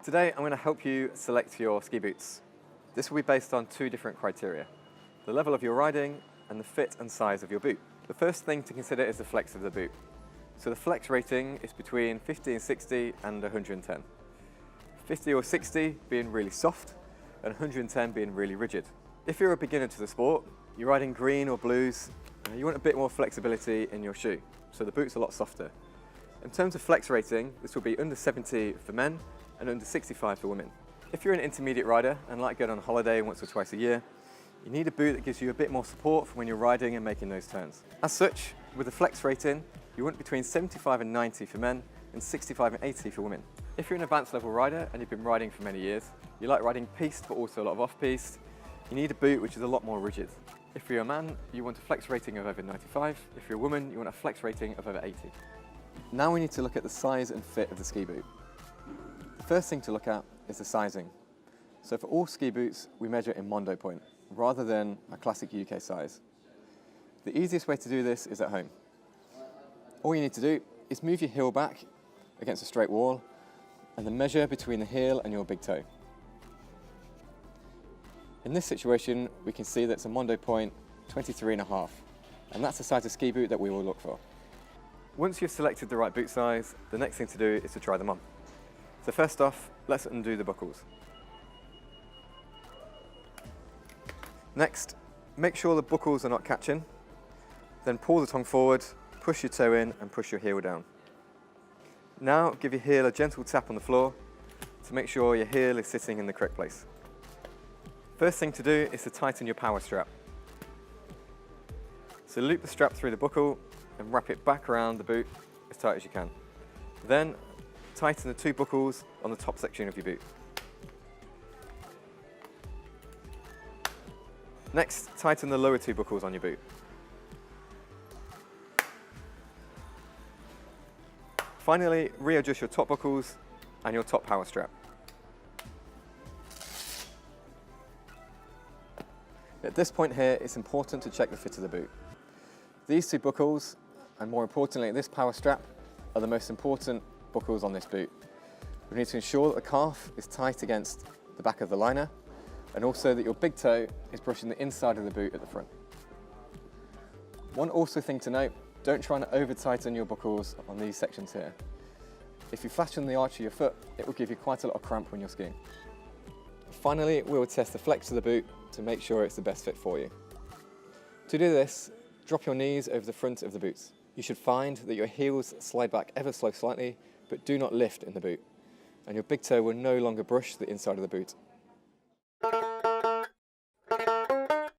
Today I'm going to help you select your ski boots. This will be based on two different criteria: the level of your riding and the fit and size of your boot. The first thing to consider is the flex of the boot. So the flex rating is between 50 and 60 and 110. 50 or 60 being really soft and 110 being really rigid. If you're a beginner to the sport, you're riding green or blues, you want a bit more flexibility in your shoe, so the boot's a lot softer. In terms of flex rating, this will be under 70 for men and under 65 for women. If you're an intermediate rider and like going on holiday once or twice a year, you need a boot that gives you a bit more support for when you're riding and making those turns. As such, with the flex rating, you want between 75 and 90 for men and 65 and 80 for women. If you're an advanced level rider and you've been riding for many years, you like riding piste but also a lot of off-piste, you need a boot which is a lot more rigid. If you're a man, you want a flex rating of over 95. If you're a woman, you want a flex rating of over 80. Now we need to look at the size and fit of the ski boot. The first thing to look at is the sizing. So for all ski boots, we measure in mondo point, rather than a classic UK size. The easiest way to do this is at home. All you need to do is move your heel back against a straight wall and then measure between the heel and your big toe. In this situation, we can see that it's a mondo point 23.5, and that's the size of ski boot that we will look for. Once you've selected the right boot size, the next thing to do is to try them on. So first off, let's undo the buckles. Next, make sure the buckles are not catching. Then pull the tongue forward, push your toe in and push your heel down. Now give your heel a gentle tap on the floor to make sure your heel is sitting in the correct place. First thing to do is to tighten your power strap. So loop the strap through the buckle and wrap it back around the boot as tight as you can. Then tighten the two buckles on the top section of your boot. Next, tighten the lower two buckles on your boot. Finally, readjust your top buckles and your top power strap. At this point here, it's important to check the fit of the boot. These two buckles, and more importantly, this power strap, are the most important buckles on this boot. We need to ensure that the calf is tight against the back of the liner, and also that your big toe is brushing the inside of the boot at the front. One also thing to note, don't try and over-tighten your buckles on these sections here. If you flatten the arch of your foot, it will give you quite a lot of cramp when you're skiing. Finally, we will test the flex of the boot to make sure it's the best fit for you. To do this, drop your knees over the front of the boots. You should find that your heels slide back ever so slightly, but do not lift in the boot, and your big toe will no longer brush the inside of the boot.